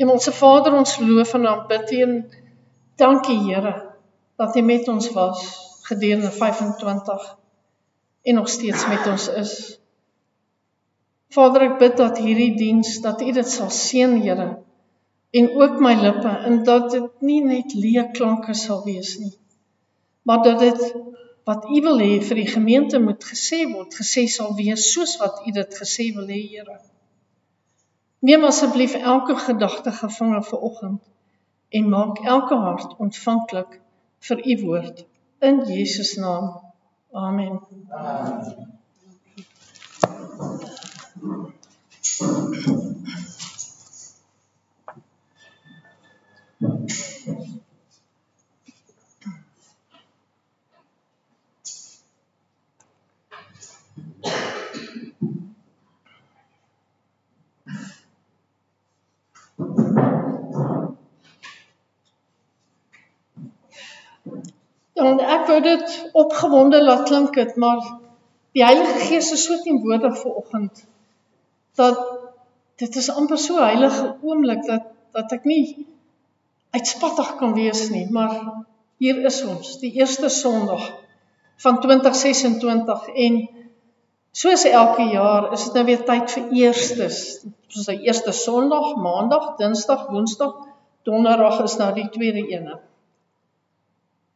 Hemelse Vader, ons loof en aanbid U en dankie Here, dat U met ons was, gedurende 25 en nog steeds met ons is. Vader, ek bid dat hierdie diens, dat U dit sal seën, Here, en ook my lippe, en dat dit nie net leë klanke sal wees nie, maar dat dit wat U wil hê vir die gemeente moet gesê word, gesê sal wees, soos wat U dit gesê wil hê, Here. Neem asseblief elke gedagte gevange vanoggend en maak elke hart ontvanklik vir U woord. In Jesus naam. Amen. En ek wou dit opgewonde laat klink het, maar die Heilige Gees is so teenwoordig vanoggend, dat dit is amper so 'n heilige oomblik, dat ek nie uitspattig kan wees nie, maar hier is ons, die eerste Sondag van 2026, en soos elke jaar is dit nou weer tyd vir eerstes, soos die eerste Sondag, Maandag, Dinsdag, Woensdag, Donderdag is nou die tweede ene.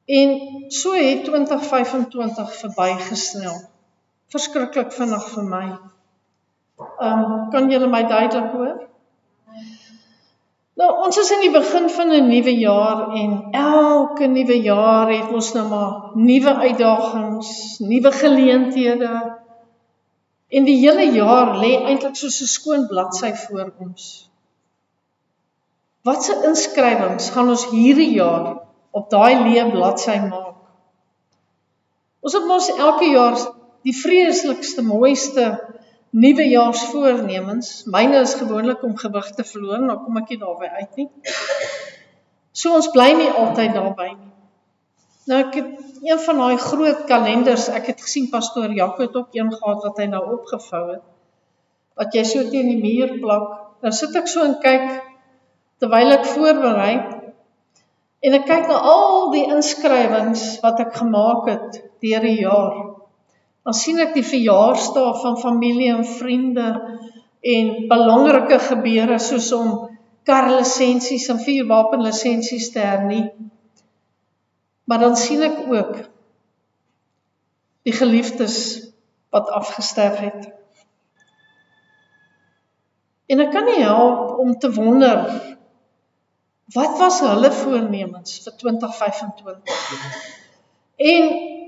En so het 2025 verbygesnel. Verskriklik vinnig vir my. Kan julle my duidelik hoor? Nou, ons is in die begin van 'n nuwe jaar, en elke nuwe jaar het ons nou maar nuwe uitdagings, nuwe geleenthede, en die hele jaar lê eintlik soos 'n skoon bladsy voor ons. Watse inskrywings gaan ons hierdie jaar op daai leë bladsy maak? Ons het mos elke jaar die vreeslikste, mooiste nuwejaarsvoornemens. Myne is gewoonlik om gewig te verloor, nou kom ek nie daarby uit nie. So ons bly nie altyd daarby nie. Nou ek het een van daai groot kalenders, ek het gesien pastoor Jaco het ook een gehad wat hy nou opgevou het, wat jy so teen die muur plak. Nou sit ek so en kyk, terwyl ek voorberei, en ek kyk na al die inskrywings wat ek gemaak het deur die jaar. Dan sien ek die verjaarsdae van familie en vriende en belangrike gebeure soos om karlisensies en vuurwapenlisensies te hernie. Maar dan sien ek ook die geliefdes wat afgesterf het. En ek kan nie help om te wonder, wat was hulle voornemens vir 2025? En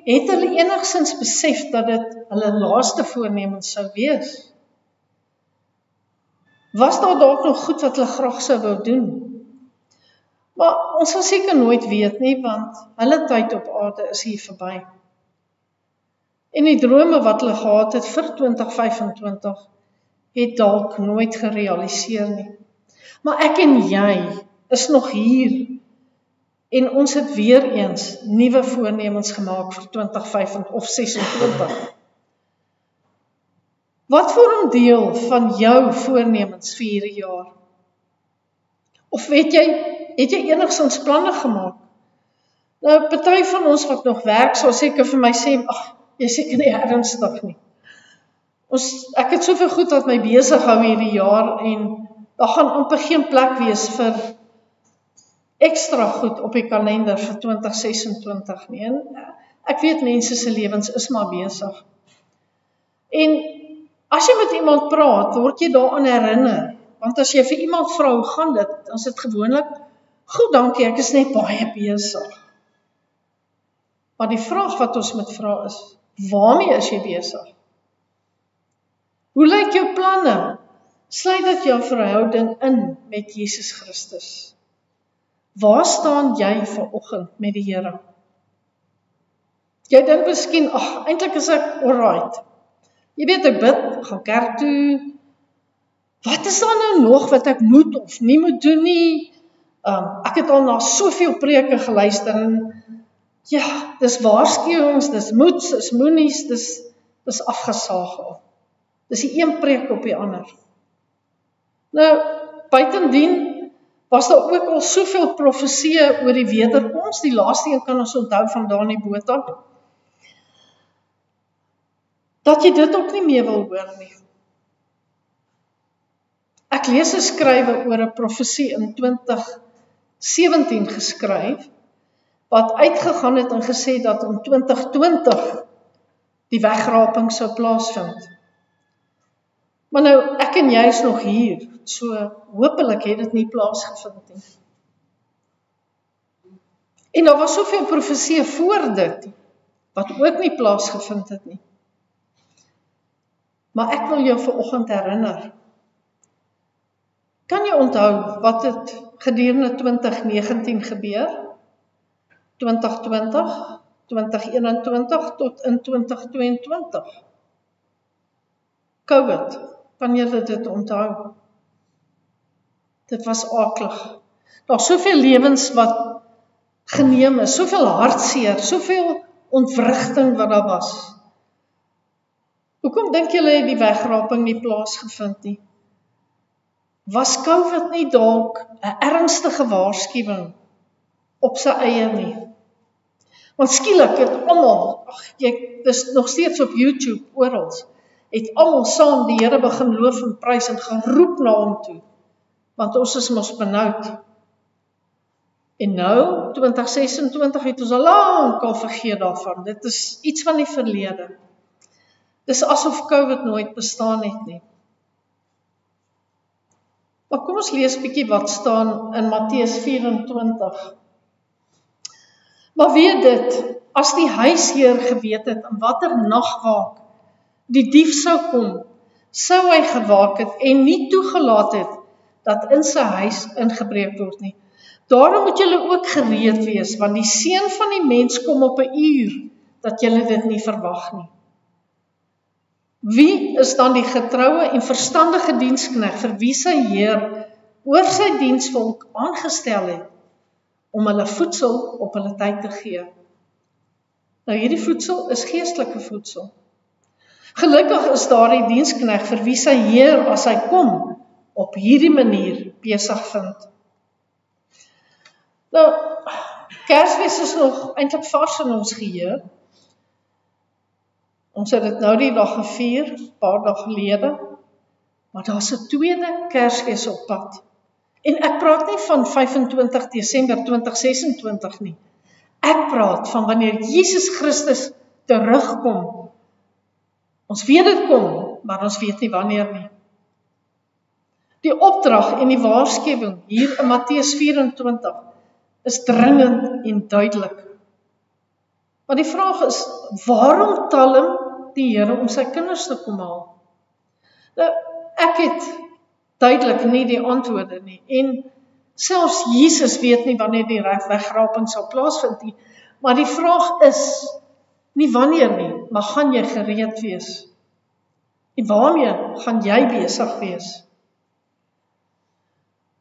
het hulle enigstens besef dat dit hulle laaste voornemens sou wees? Was daar dalk nog goed wat hulle graag sou wou doen? Maar ons sal seker nooit weet nie, want hulle tyd op aarde is hier verby. En die drome wat hulle gehad het vir 2025, het dalk nooit gerealiseer nie. Maar ek en jy is nog hier, en ons het weer eens nuwe voornemens gemaak vir 2025 of 26. Wat vorm deel van jou voornemens vir hierdie jaar? Of het jy enigstens planne gemaak? Nou, party van ons wat nog werk, sal seker vir my sê, jy is seker nie ernstig nie. Ek het soveel goed wat my besig hou hierdie jaar, en daar gaan amper geen plek wees vir ekstra goed op die kalender vir 2026 nie. En ek weet mense se lewens is maar besig. En as jy met iemand praat, word jy daaraan herinner. Want as jy vir iemand vra, hoe gaan dit? Dan is dit gewoonlik, goed, dankie, ek is net baie besig. Maar die vraag wat ons moet vra is, waarmee is jy besig? Hoe lyk jou planne? Sluit dit jou verhouding in met Jesus Christus? Waar staan jy vanoggend met die Here? Jy dink miskien, eintlik is ek alright. Jy weet, ek bid, gaan kerk toe. Wat is daar nou nog wat ek moet of nie moet doen nie? Ek het al na soveel preke geluister, en ja, dis waarskuwings, dis moeds, dis moenies, dis afgesaag al. Dis die een preek op die ander. Nou, buitendien was daar ook al soveel profesieë oor die wederkoms, die laaste een kan ons onthou van Dani Botha, dat jy dit ook nie meer wil hoor nie. Ek lees 'n skrywe oor 'n profesie in 2017 geskryf, wat uitgegaan het en gesê dat in 2020 die wegraping sou plaasvind. Maar nou, ek en jy is nog hier, so hopelik het dit nie plaasgevind nie. En daar was soveel profesieë voor dit, wat ook nie plaasgevind het nie. Maar ek wil jou vanoggend herinner. Kan jy onthou wat het gedurende 2019 gebeur? 2020, 2021 tot in 2022. COVID, kan jy dit onthou? Dit was aklig. Daar soveel lewens wat geneem is, soveel hartseer, soveel ontwrigting wat daar was. Hoekom dink julle het die wegraping nie plaasgevind nie? Was COVID nie dalk 'n ernstige waarskuwing op sy eie nie? Want skielik het almal, dis nog steeds op YouTube oral, het almal saam die Here begin loof en prys en geroep na hom toe, want ons is mos benoud. En nou, 2026 het ons al lank al vergeet daarvan, dit is iets van die verlede. Dis asof COVID nooit bestaan het nie. Maar kom ons lees bietjie wat staan in Matteus 24. Maar weet dit, as die huisheer geweet het in watter nagwaak die dief sou kom, sou hy gewaak het en nie toegelaat het dat in sy huis ingebreek word nie. Daarom moet julle ook gereed wees, want die seun van die mens kom op 'n uur dat julle dit nie verwag nie. Wie is dan die getroue en verstandige diensknegt vir wie sy Heer oor sy diensvolk aangestel het om hulle voedsel op hulle tyd te gee? Nou hierdie voedsel is geestelike voedsel. Gelukkig is daar die diensknegt vir wie sy Heer as hy kom op hierdie manier besig vind. Nou, Kersfees is nog eintlik vars in ons geheue. Ons het dit nou die dag gevier, paar dae gelede, maar daar's 'n tweede Kersfees op pad. En ek praat nie van 25 Desember 2026 nie. Ek praat van wanneer Jesus Christus terugkom. Ons weet dit kom, maar ons weet nie wanneer nie. Die opdrag en die waarskuwing hier in Matteus 24 is dringend en duidelik. Maar die vraag is, waarom talm die Here om sy kinders te kom haal? Nou, ek het duidelik nie die antwoorde nie, en selfs Jesus weet nie wanneer die wegraping sal plaasvind nie, maar die vraag is, nie wanneer nie, maar gaan jy gereed wees? En waarmee gaan jy besig wees?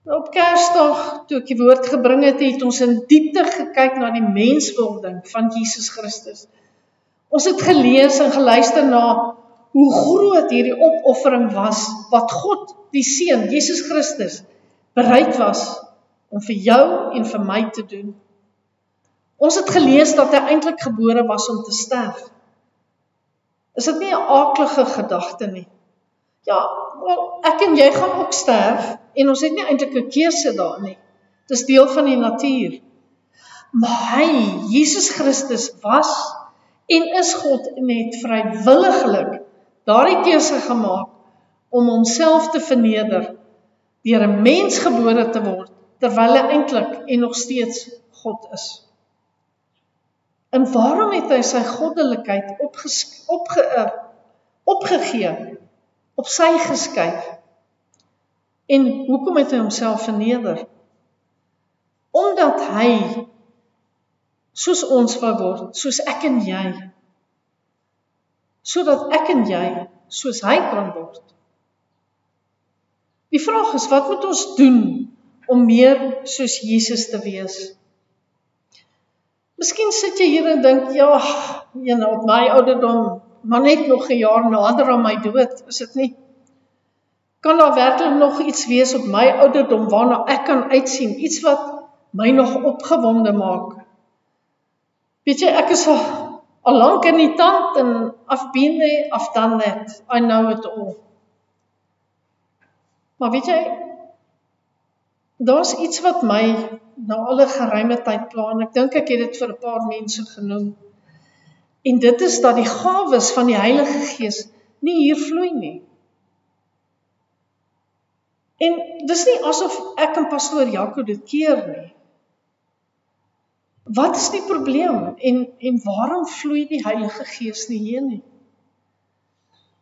Op Kersdag, toe ek die woord gebring het, het ons in diepte gekyk na die menswording van Jesus Christus. Ons het gelees en geluister na hoe groot hierdie opoffering was, wat God, die Seun, Jesus Christus, bereid was om vir jou en vir my te doen. Ons het gelees dat hy eintlik gebore was om te sterf. Is dit nie 'n aaklige gedagte nie? Ja, wel, ek en jy gaan ook sterf, en ons het nie eintlik 'n keuse daar nie. Dit is deel van die natuur. Maar hy, Jesus Christus, was en is God en het vrywilliglik daardie keuse gemaak om homself te verneder, deur 'n mens gebore te word, terwyl hy eintlik en nog steeds God is. En waarom het hy sy goddelikheid opgegee, op sy geskuif? En hoekom het hy homself verneder? Omdat hy, soos ons wou word, soos ek en jy, sodat ek en jy, soos hy kan word. Die vraag is, wat moet ons doen om meer soos Jesus te wees? Miskien sit jy hier en dink, ja, op my ouderdom, maar net nog 'n jaar nader aan my dood, is dit nie? kan daar werklik nog iets wees op my ouderdom waarna ek kan uitsien, iets wat my nog opgewonde maak. Weet jy, ek is al lank in die tand en I've been there, I've done that, I know it all. Maar weet jy, daar's iets wat my na alle geruime tyd pla, en ek dink ek het dit vir 'n paar mense genoem. En dit is dat die gawes van die Heilige Gees nie hier vloei nie. En dis nie asof ek en pastoor Jaco dit keer nie. Wat is die probleem en waarom vloei die Heilige Gees nie hier nie?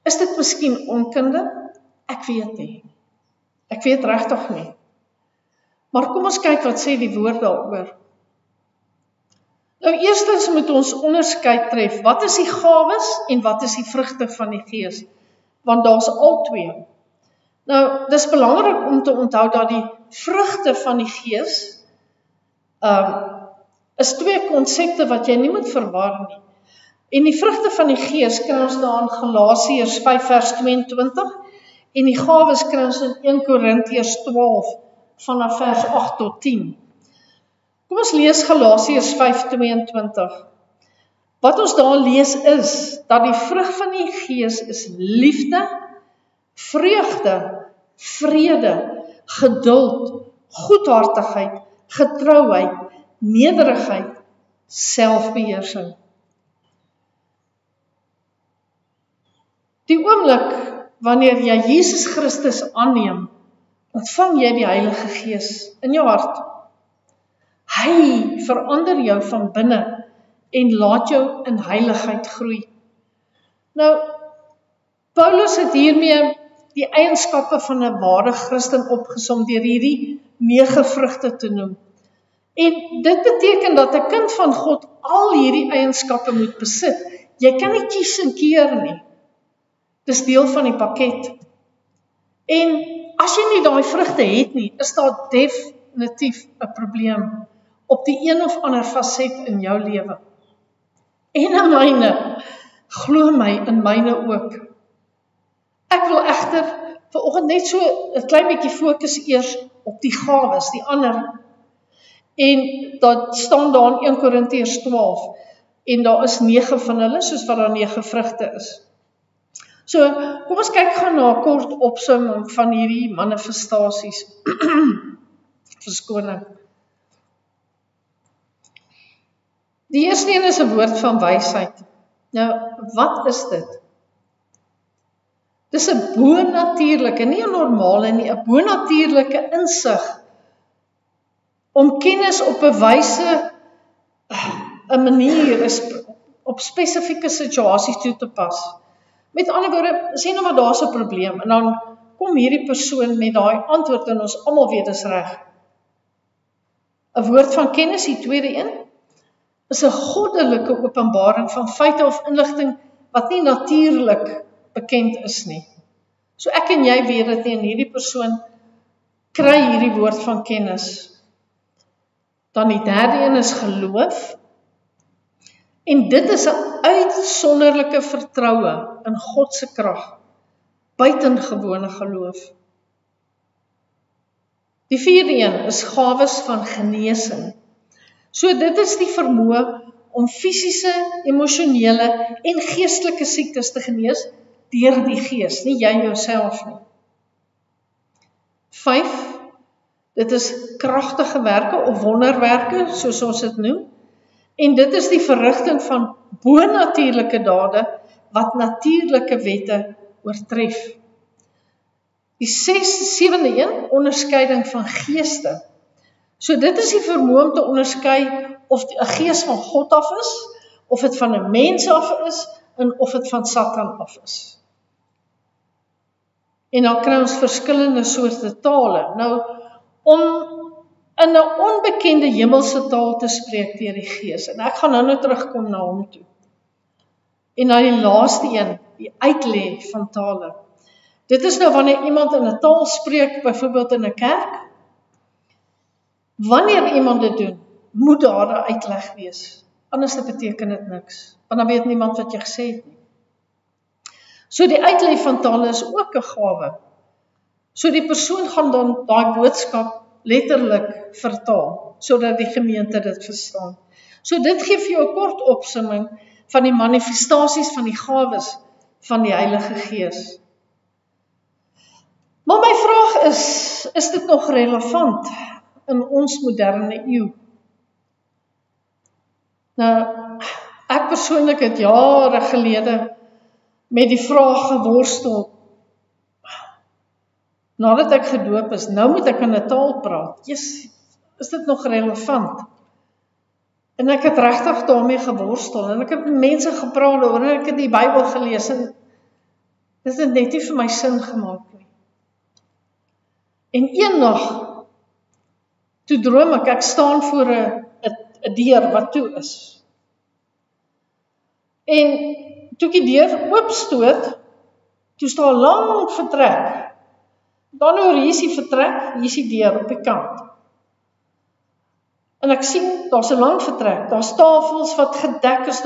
Is dit miskien onkunde? Ek weet nie. Ek weet regtig nie. Maar kom ons kyk wat sê die woord daaroor. Nou eerstens moet ons onderskeid tref, wat is die gawes en wat is die vrugte van die Gees? Want daar's al twee. Nou, dis belangrik om te onthou dat die vrugte van die Gees is twee konsepte wat jy nie moet verwar nie. En die vrugte van die Gees kry ons daar in Galasiërs 5 vers 22 en die gawes kry ons in 1 Korintiërs 12 vanaf vers 8 tot 10. Kom ons lees Galasiërs 5:22. Wat ons daar lees is dat die vrug van die Gees is liefde, vreugde, vrede, geduld, goedhartigheid, getrouheid, nederigheid, selfbeheersing. Die oomblik wanneer jy Jesus Christus aanneem, ontvang jy die Heilige Gees in jou hart. Hy verander jou van binne en laat jou in heiligheid groei. Nou, Paulus het hiermee die eienskappe van 'n ware Christen opgesom deur hierdie 9 vrugte te noem. En dit beteken dat 'n kind van God al hierdie eienskappe moet besit. Jy kan nie kies en keer nie. Dis deel van die pakket. En as jy nie daai vrugte het nie, is daar definitief 'n probleem op die een of ander faset in jou lewe. En in myne, glo my, in myne ook. Ek wil egter vanoggend net so 'n klein bietjie fokus eers op die gawes, die ander. En dat staan daar in 1 Korintiërs 12 en daar is 9 van hulle, soos wat daar 9 vrugte is. So, kom ons kyk gaan na 'n kort opsomming van hierdie manifestasies. Verskoning. Die eerste een is 'n woord van wysheid. Nou, wat is dit? Dis 'n bonatuurlike, nie 'n normale nie, 'n bonatuurlike insig om kennis op 'n wyse, 'n manier is op spesifieke situasies toe te pas. Met ander woorde, sê nou maar daar's 'n probleem en dan kom hierdie persoon met daai antwoord en ons almal weet dis reg. 'n Woord van kennis, die tweede een, is 'n goddelike openbaring van feite of inligting wat nie natuurlik bekend is nie. So ek en jy weet dit nie en hierdie persoon kry hierdie woord van kennis. Dan die derde een is geloof. En dit is 'n uitsonderlike vertroue in God se krag, buitengewone geloof. Die vierde een is gawes van genesing. So dit is die vermoë om fisiese, emosionele en geestelike siektes te genees deur die Gees, nie jy jouself nie. 5, dit is kragtige werke of wonderwerke, soos ons dit noem. En dit is die verrigting van bonatuurlike dade wat natuurlike wette oortref. Die 7de een, onderskeiding van geeste. So dit is die vermoë om te onderskei of 'n gees van God af is, of dit van 'n mens af is, en of dit van Satan af is. En dan kry ons verskillende soorte tale. Nou, om in 'n onbekende hemelse taal te spreek deur die Gees. En ek gaan nou terugkom na hom toe. En dan die laaste een, die uitlê van tale. Dit is nou wanneer iemand in 'n taal spreek, byvoorbeeld in 'n kerk. Wanneer iemand dit doen, moet daar 'n uitleg wees. Anders beteken dit niks, want dan weet niemand wat jy gesê het nie. So die uitlê van tale is ook 'n gawe. So die persoon gaan dan daai boodskap letterlik vertaal, sodat die gemeente dit verstaan. So dit gee vir jou 'n kort opsomming van die manifestasies van die gawes van die Heilige Gees. Maar my vraag is dit nog relevant in ons moderne eeu? Nou, ek persoonlik het jare gelede met die vraag geworstel, nadat ek gedoop is, nou moet ek in 'n taal praat. Is dit nog relevant? En ek het regtig daarmee geworstel, en ek het met mense gepraat oor, en ek het die Bybel gelees, en dit het net nie vir my sin gemaak nie. En eendag, toe droom ek staan voor 'n deur wat toe is. En toe ek die deur oopstoot, toe staan 'n lang vertrek. Dan oor hier is die vertrek, hier is die deur op die kant. En ek sien, daar's 'n lang vertrek, daar's tafels wat gedek is,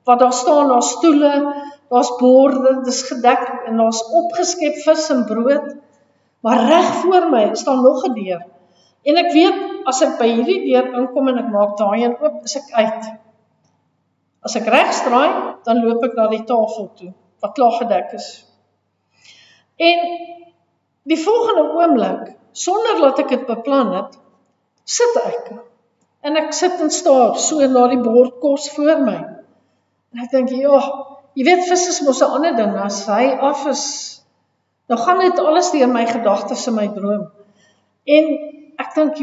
wat daar staan, daar's stoele, daar's borde, dis gedek, en daar's opgeskep vis en brood, maar reg voor my staan nog 'n deur. En ek weet, as ek by hierdie deur inkom en ek maak daai een oop, is ek uit. As ek regs draai, dan loop ek na die tafel toe, wat klaar gedek is. En die volgende oomblik, sonder dat ek dit beplan het, sit ek. En ek sit en staar so na die bord kos voor my. En ek dink, jy weet, vis is mos 'n ander ding, as hy af is, dan gaan dit alles deur my gedagtes in my droom. En ek dink,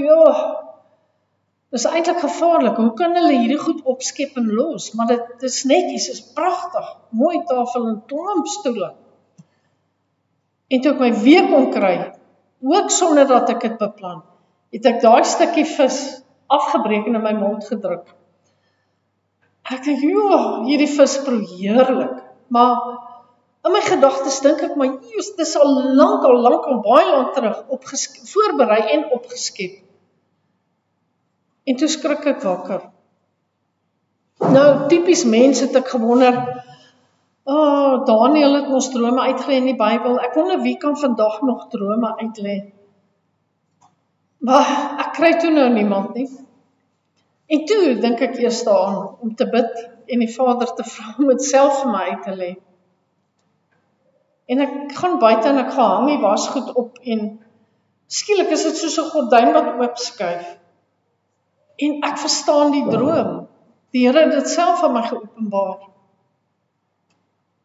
dis eintlik gevaarlik, hoe kan hulle hierdie goed opskep en los? Maar dit is netjies, is pragtig, mooi tafel en klomp stoele. En toe ek my weer kon kry, ook sonder dat ek dit beplan, het ek daai stukkie vis afgebreek en in my mond gedruk. Ek dink, hierdie vis proe heerlik, maar in my gedagtes dink ek, maar dis al lank, baie lank terug, voorberei en opgeskep. En toe skrik ek wakker. Nou, typies mens het ek gewonder, Daniel het ons drome uitgelê in die Bybel, ek wonder wie kan vandag nog drome uitlê. Maar ek kry toe nou niemand nie. En toe dink ek eers daaraan om te bid en die Vader te vra om dit self vir my uit te lê. En ek gaan buite en ek gaan hang die wasgoed op en skielik is dit soos 'n gordyn wat oopskuif. En ek verstaan die droom. Die Here het dit self aan my geopenbaar.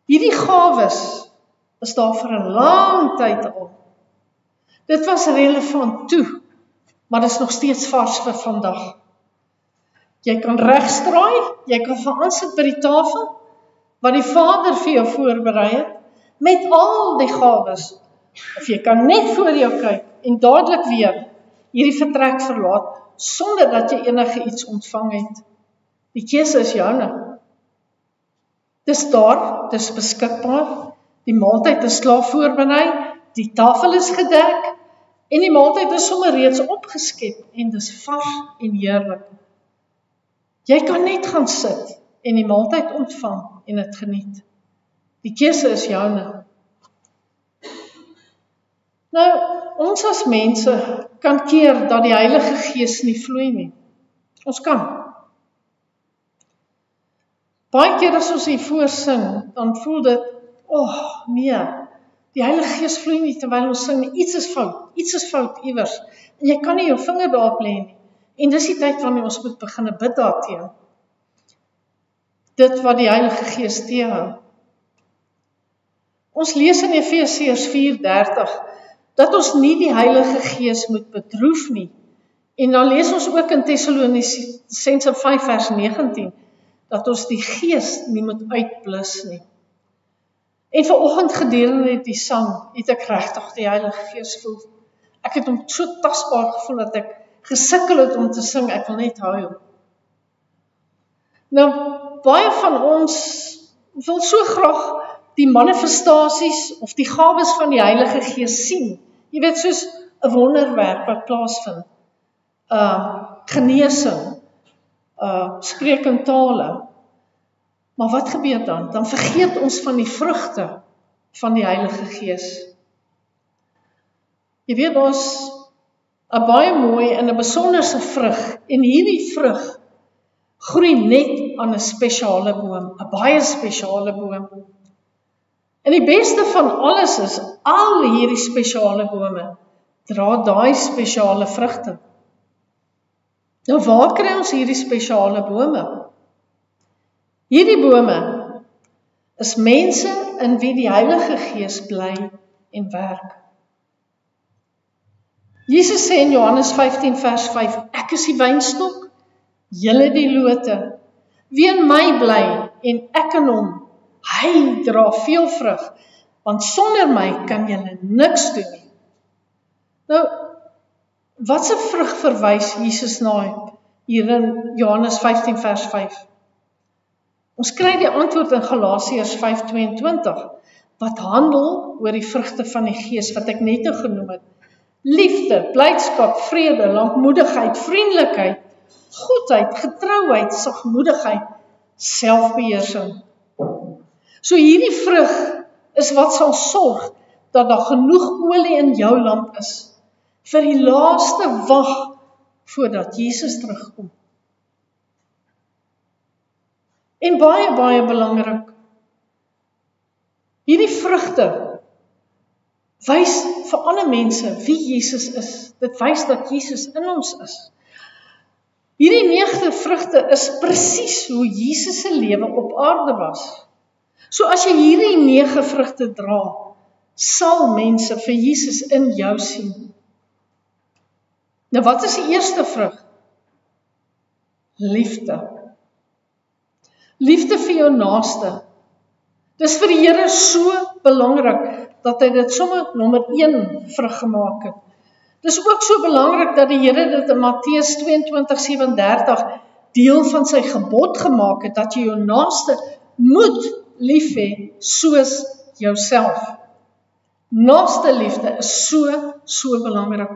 Hierdie gawes is daar vir 'n lang tyd al. Dit was relevant toe, maar dit is nog steeds vars vir vandag. Jy kan regs draai, jy kan gaan sit by die tafel, wat die Vader vir jou voorberei het, met al die gawes. Of jy kan net voor jou kyk, en dadelik weer hierdie vertrek verlaat, sonder dat jy enige iets ontvang het. Die keuse is joune. Dis daar, dis beskikbaar, die maaltyd is klaar voorberei, die tafel is gedek, en die maaltyd is sommer reeds opgeskep, en dis vars en heerlik. Jy kan net gaan sit, en die maaltyd ontvang, en dit geniet. Die keuse is joune. Nou, ons as mense kan keer dat die Heilige Gees nie vloei nie. Ons kan. Baie keer as ons hier voorsing, dan voel dit, nee, die Heilige Gees vloei nie terwyl ons sing, iets is fout iewers, en jy kan nie jou vinger daarop lê nie, en dis die tyd wanneer ons moet begin bid daarteen. Dit wat die Heilige Gees teehou. Ons lees in Efesiërs 4:30, dat ons nie die Heilige Gees moet bedroef nie, en dan lees ons ook in Tessalonisense 5:19, dat ons die Gees nie moet uitblus nie. En vanoggend gedurende die sang, het ek regtig die Heilige Gees voel. Ek het hom so tasbaar gevoel, dat ek gesukkel het om te sing, ek wil net huil. Nou, baie van ons wil so graag die manifestasies, of die gawes van die Heilige Gees sien. Jy weet, soos 'n wonderwerk wat plaasvind. Genesing, spreek in tale. Maar wat gebeur dan? Dan vergeet ons van die vrugte van die Heilige Gees. Jy weet, ons 'n baie mooi en 'n besonderse vrug, en hierdie vrug groei net aan 'n spesiale boom, 'n baie spesiale boom. En die beste van alles is, al hierdie spesiale bome dra daai spesiale vrugte. Nou waar kry ons hierdie spesiale bome? Hierdie bome is mense in wie die Heilige Gees bly en werk. Jesus sê in Johannes 15 vers 5, ek is die wynstok, julle die lote. Wie in my bly en ek in hom, hy dra veel vrug, want sonder my kan julle niks doen nie. Nou, wat se vrug verwys Jesus na hier in Johannes 15 vers 5? Ons kry die antwoord in Galasiërs 5:22, wat handel oor die vrugte van die Gees, wat ek net genoem het. Liefde, blydskap, vrede, lankmoedigheid, vriendelikheid, goedheid, getrouheid, sagmoedigheid, selfbeheersing. So hierdie vrug is wat sal sorg dat daar genoeg olie in jou lamp is vir die laaste wag voordat Jesus terugkom. En baie, baie belangrik, hierdie vrugte wys vir ander mense wie Jesus is. Dit wys dat Jesus in ons is. Hierdie 9 vrugte is presies hoe Jesus se lewe op aarde was. So as jy hierdie 9 vrugte dra, sal mense vir Jesus in jou sien. Nou wat is die eerste vrug? Liefde. Liefde vir jou naaste. Dis vir die Here so belangrik, dat hy dit sommer nommer 1 vrug gemaak het. Dis ook so belangrik dat die Here dit in Matteus 22:37 deel van sy gebod gemaak het, dat jy jou naaste moet lief hê soos jouself. Naaste liefde is so belangrik.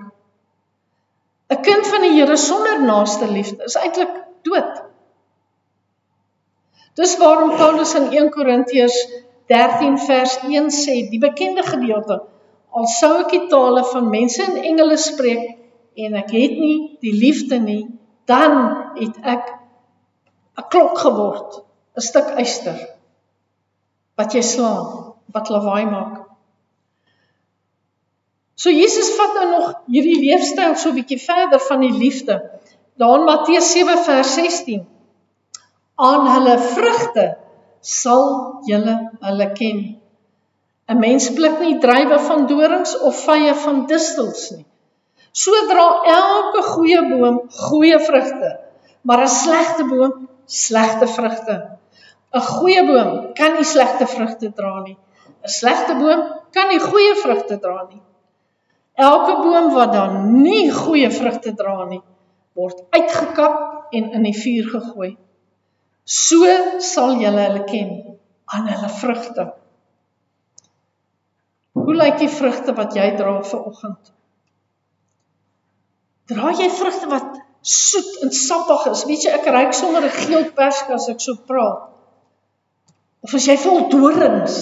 'n kind van die Here sonder naaste liefde is eintlik dood. Dis waarom Paulus in 1 Korintiërs 13 vers 1 sê, die bekende gedeelte, al sou ek die tale van mense en engele spreek, en ek het nie die liefde nie, dan het ek 'n klok geword, 'n stuk yster, wat jy slaan, wat lawaai maak. So Jesus vat nou nog hierdie leefstyl so 'n bietjie verder van die liefde. Daar in Matteus 7 vers 16, aan hulle vrugte sal julle hulle ken. 'n Mens pluk nie druiwe van dorings of vye van distels nie. So dra elke goeie boom goeie vrugte, maar 'n slegte boom slegte vrugte. 'n Goeie boom kan nie slegte vrugte dra nie. 'n Slegte boom kan nie goeie vrugte dra nie. Elke boom wat dan nie goeie vrugte dra nie, word uitgekap en in die vuur gegooi. So sal julle hulle ken, aan hulle vrugte. Hoe lyk die vrugte wat jy dra vanoggend? Dra jy vrugte wat soet en sappig is? Weet jy, ek ruik sommer 'n geel perske as ek so praat. Of as jy vol dorings?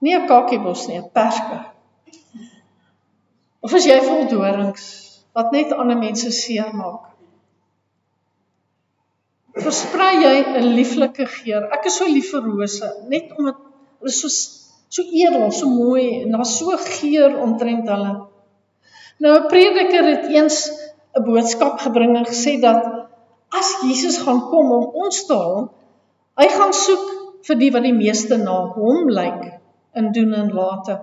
Nie 'n kakiebos nie, 'n perske. Of as jy vol dorings, wat net ander mense seer maak? Versprei jy 'n lieflike geur? Ek is so lief vir rose, net omdat hulle so edel, so mooi, en daar's so geur omtrent hulle. Nou 'n prediker het eens 'n boodskap gebring en gesê dat as Jesus gaan kom om ons te haal, hy gaan soek vir die wat die meeste na hom lyk in doen en late.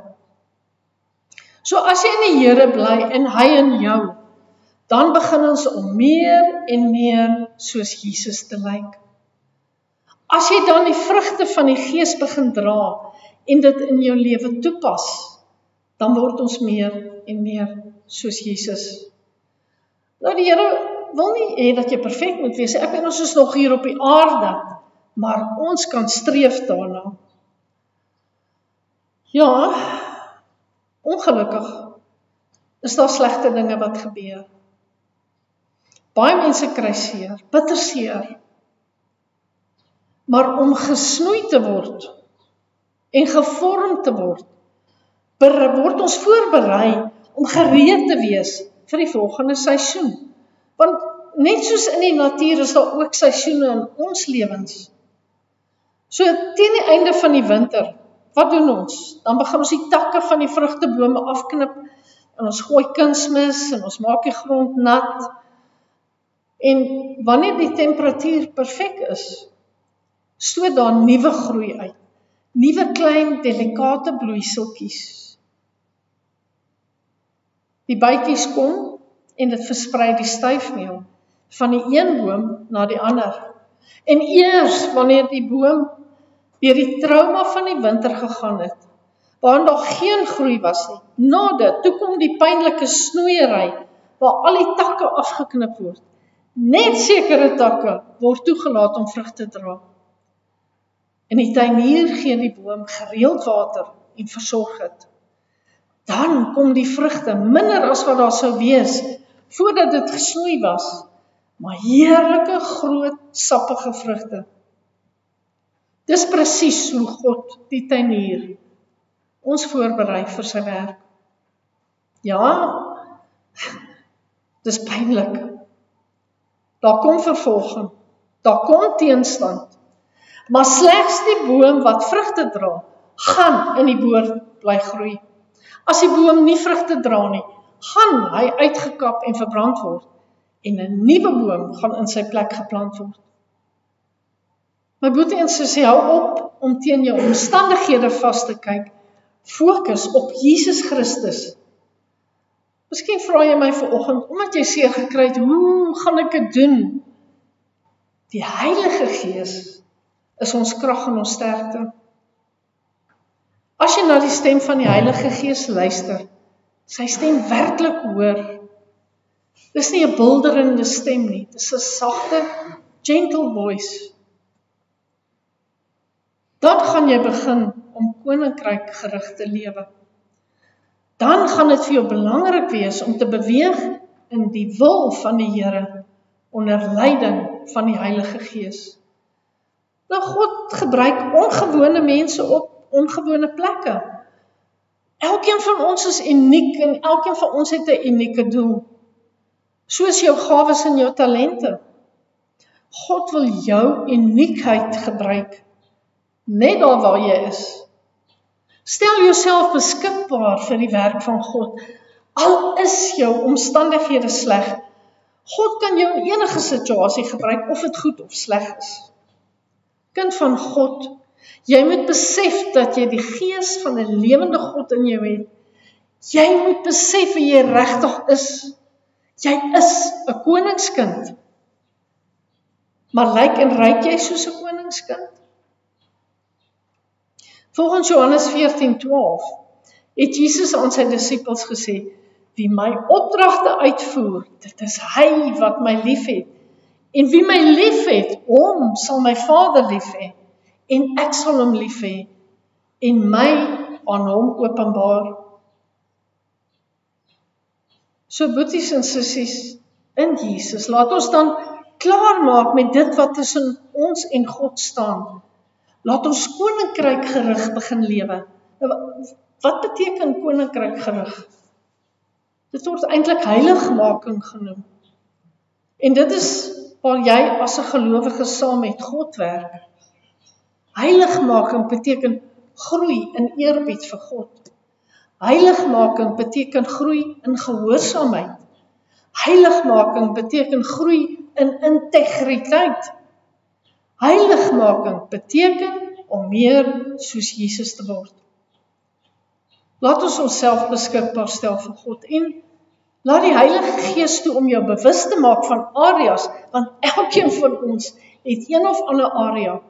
So as jy in die Here bly en hy in jou, dan begin ons om meer en meer soos Jesus te lyk. As jy dan die vrugte van die Gees begin dra en dit in jou lewe toepas, dan word ons meer en meer soos Jesus. Nou die Here wil nie hê dat jy perfek moet wees. Ek weet ons is nog hier op die aarde, maar ons kan streef daarna. Ja, ongelukkig is daar slegte dinge wat gebeur. Baie mense kry seer, bitter seer. Maar om gesnoei te word en gevorm te word word ons voorberei om gereed te wees vir die volgende seisoen. Want net soos in die natuur is daar ook seisoene in ons lewens. So teen die einde van die winter, wat doen ons? Dan begin ons die takke van die vrugtebome afknip, en ons gooi kunsmis, en ons maak die grond nat. En wanneer die temperatuur perfek is, stoot daar nuwe groei uit. Nuwe klein, delikate bloeiseltjies. Die bytjies kom, en dit versprei die styfmeel van die een boom na die ander. En eers wanneer die boom deur die trauma van die winter gegaan het, waarin daar geen groei was nie, na dit, toe kom die pynlike snoeiery, waar al die takke afgeknip word. Net sekere takke word toegelaat om vrug te dra. En die tuinier gee die boom gereeld water en versorg dit. Dan kom die vrugte minder as wat daar sou wees, voordat dit gesnoei was, maar heerlike, groot, sappige vrugte. Dis presies hoe God, die tuinier, ons voorberei vir sy werk. Ja, dis pynlik. Daar kom vervolging, daar kom teenstand, maar slegs die boom wat vrugte dra, gaan in die boord bly groei. As die boom nie vrugte dra nie, gaan hy uitgekap en verbrand word, en 'n nuwe boom gaan in sy plek geplant word. My boetie en sussie, hou op om teen jou omstandighede vas te kyk. Fokus op Jesus Christus. Miskien vra jy my vanoggend, omdat jy seer gekry het, hoe gaan ek dit doen? Die Heilige Gees is ons krag en ons sterkte. As jy na die stem van die Heilige Gees luister, sy stem werklik hoor. Dis nie 'n bulderende stem nie, dis 'n sagte, gentle voice. Dan gaan jy begin om koninkryk gerig te lewe. Dan gaan dit vir jou belangrik wees om te beweeg in die wil van die Here onder leiding van die Heilige Gees. Nou, God gebruik ongewone mense op ongewone plekke. Elkeen van ons is uniek en elkeen van ons het 'n unieke doel. Soos jou gawes en jou talente. God wil jou uniekheid gebruik, net daar waar jy is. Stel jouself beskikbaar vir die werk van God. Al is jou omstandighede sleg, God kan jou in enige situasie gebruik, of dit goed of sleg is. Kind van God, jy moet besef dat jy die gees van 'n lewende God in jou het. Jy moet besef wie jy regtig is. Jy is 'n koningskind. Maar lyk en ryk jy soos 'n koningskind? Volgens Johannes 14:12 het Jesus aan sy disippels gesê, wie my opdragte uitvoer, dit is hy wat my liefhet. En wie my liefhet, hom sal my Vader lief hê, en ek sal hom lief hê, en my aan hom openbaar. So boeties en sissies, in Jesus, laat ons dan klaar maak met dit wat tussen ons en God staan. Laat ons koninkryk gerig begin lewe. Wat beteken koninkryk gerig? Dit word eintlik heiligmaking genoem. En dit is waar jy as 'n gelowige saam met God werk. Heiligmaking beteken groei in eerbied vir God. Heiligmaking beteken groei in gehoorsaamheid. Heiligmaking beteken groei in integriteit. Heiligmaking beteken om meer soos Jesus te word. Laat ons onsself beskikbaar stel vir God en laat die Heilige Gees toe om jou bewus te maak van areas, want elkeen van ons het een of ander area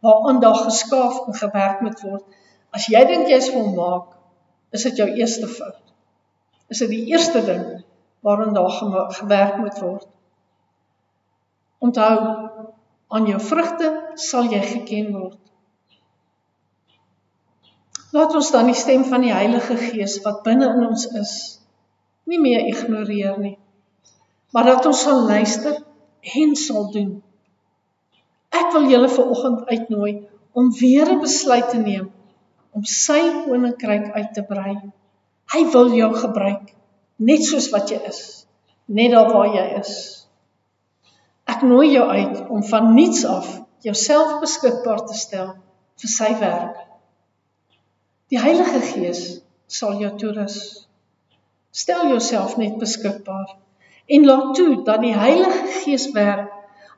waaraan daar geskaaf en gewerk moet word. As jy dink jy is volmaak, is dit jou eerste fout. Is dit die eerste ding waarin daar gewerk moet word. Onthou, aan jou vrugte sal jy geken word. Laat ons dan die stem van die Heilige Gees wat binne in ons is, nie meer ignoreer nie, maar dat ons sal luister en sal doen. Ek wil julle vanoggend uitnooi om weer 'n besluit te neem om sy koninkryk uit te brei. Hy wil jou gebruik, net soos wat jy is, net daar waar jy is. Ek nooi jou uit om van niets af jouself beskikbaar te stel vir sy werk. Die Heilige Gees sal jou toerus. Stel jouself net beskikbaar en laat toe dat die Heilige Gees werk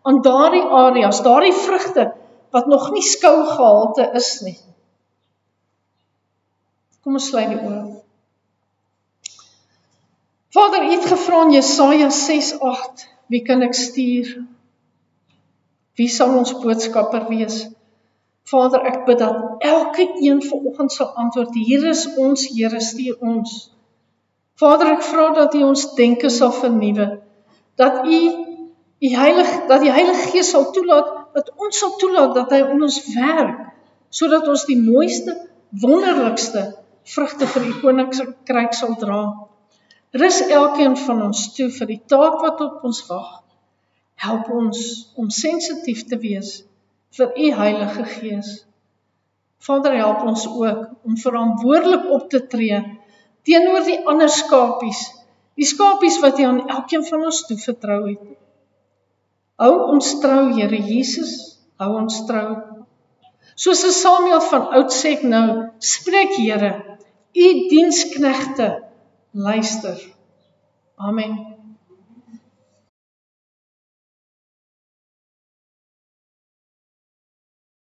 aan daardie areas, daardie vrugte wat nog nie skougehalte is nie. Kom ons sluit die oë. Vader, U het gevra in Jesaja 6:8, wie kan ek stuur? Wie sal ons boodskapper wees? Vader, ek bid dat elke een vanoggend sal antwoord, hier is ons, Here, stuur ons. Vader, ek vra dat U ons denke sal vernuwe, dat die Heilige Gees sal toelaat, dat ons sal toelaat dat hy in ons werk, sodat ons die mooiste, wonderlikste vrugte vir U koninkryk sal dra. Rus elkeen van ons toe vir die taak wat op ons wag. Help ons om sensitief te wees vir U Heilige Gees. Vader, help ons ook om verantwoordelik op te tree teenoor die ander skapies, die skapies wat U aan elkeen van ons toevertrou het. Hou ons trou, Here Jesus, hou ons trou. Soos Samuel van oud sê nou, spreek Here, U diensknegte luister. Amen.